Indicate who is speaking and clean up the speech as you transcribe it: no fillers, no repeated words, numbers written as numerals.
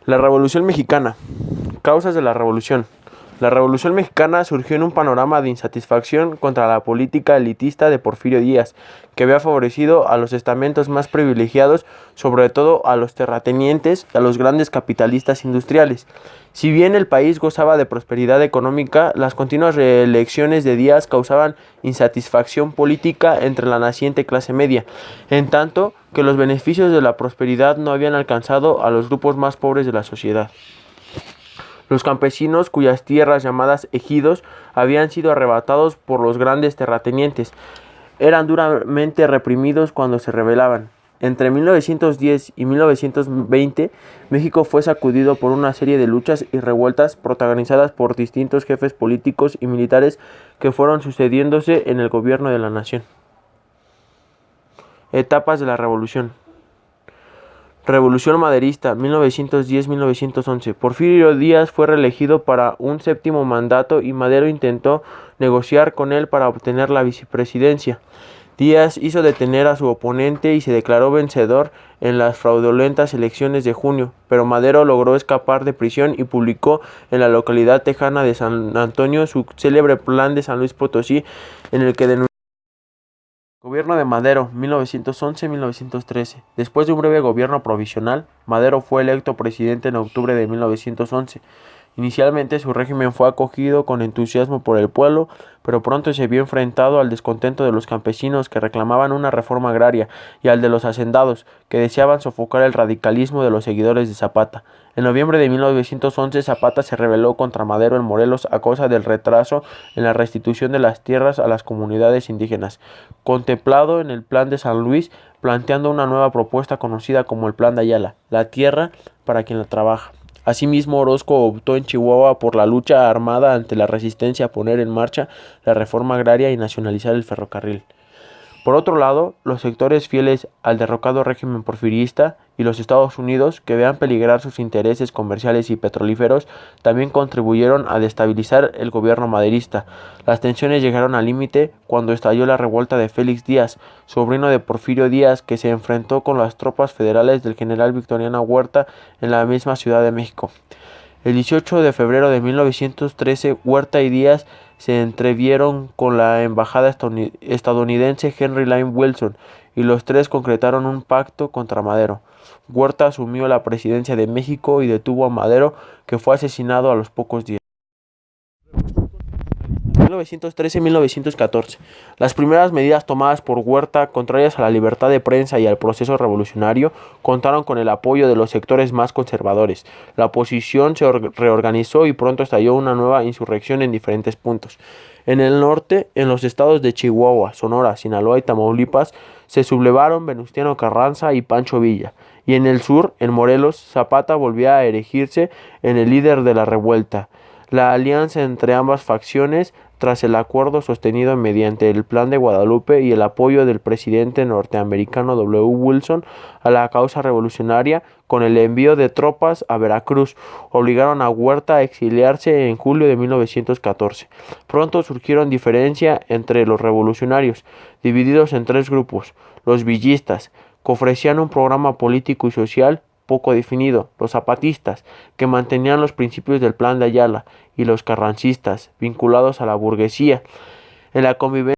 Speaker 1: La Revolución Mexicana. Causas de la Revolución. La Revolución Mexicana surgió en un panorama de insatisfacción contra la política elitista de Porfirio Díaz, que había favorecido a los estamentos más privilegiados, sobre todo a los terratenientes y a los grandes capitalistas industriales. Si bien el país gozaba de prosperidad económica, las continuas reelecciones de Díaz causaban insatisfacción política entre la naciente clase media, en tanto que los beneficios de la prosperidad no habían alcanzado a los grupos más pobres de la sociedad. Los campesinos, cuyas tierras llamadas ejidos habían sido arrebatados por los grandes terratenientes, eran duramente reprimidos cuando se rebelaban. Entre 1910 y 1920, México fue sacudido por una serie de luchas y revueltas protagonizadas por distintos jefes políticos y militares que fueron sucediéndose en el gobierno de la nación. Etapas de la Revolución. Revolución Maderista, 1910-1911. Porfirio Díaz fue reelegido para un séptimo mandato y Madero intentó negociar con él para obtener la vicepresidencia. Díaz hizo detener a su oponente y se declaró vencedor en las fraudulentas elecciones de junio, pero Madero logró escapar de prisión y publicó en la localidad tejana de San Antonio su célebre Plan de San Luis Potosí, en el que denunció Gobierno de Madero, 1911-1913. Después de un breve gobierno provisional, Madero fue electo presidente en octubre de 1911. Inicialmente su régimen fue acogido con entusiasmo por el pueblo, pero pronto se vio enfrentado al descontento de los campesinos que reclamaban una reforma agraria y al de los hacendados, que deseaban sofocar el radicalismo de los seguidores de Zapata. En noviembre de 1911, Zapata se rebeló contra Madero en Morelos a causa del retraso en la restitución de las tierras a las comunidades indígenas, contemplado en el Plan de San Luis, planteando una nueva propuesta conocida como el Plan de Ayala, la tierra para quien la trabaja. Asimismo, Orozco optó en Chihuahua por la lucha armada ante la resistencia a poner en marcha la reforma agraria y nacionalizar el ferrocarril. Por otro lado, los sectores fieles al derrocado régimen porfirista y los Estados Unidos, que vean peligrar sus intereses comerciales y petrolíferos, también contribuyeron a destabilizar el gobierno maderista. Las tensiones llegaron al límite cuando estalló la revuelta de Félix Díaz, sobrino de Porfirio Díaz, que se enfrentó con las tropas federales del general Victoriano Huerta en la misma Ciudad de México. El 18 de febrero de 1913, Huerta y Díaz se entrevieron con la embajada estadounidense Henry Lane Wilson y los tres concretaron un pacto contra Madero. Huerta asumió la presidencia de México y detuvo a Madero, que fue asesinado a los pocos días. 1913-1914. Las primeras medidas tomadas por Huerta, contrarias a la libertad de prensa y al proceso revolucionario, contaron con el apoyo de los sectores más conservadores. La oposición se reorganizó y pronto estalló una nueva insurrección en diferentes puntos. En el norte, en los estados de Chihuahua, Sonora, Sinaloa y Tamaulipas, se sublevaron Venustiano Carranza y Pancho Villa. Y en el sur, en Morelos, Zapata volvía a erigirse en el líder de la revuelta. La alianza entre ambas facciones, tras el acuerdo sostenido mediante el Plan de Guadalupe y el apoyo del presidente norteamericano W. Wilson a la causa revolucionaria con el envío de tropas a Veracruz, obligaron a Huerta a exiliarse en julio de 1914. Pronto surgieron diferencias entre los revolucionarios, divididos en tres grupos: los villistas, que ofrecían un programa político y social poco definido; los zapatistas, que mantenían los principios del Plan de Ayala; y los carrancistas, vinculados a la burguesía. En la convivencia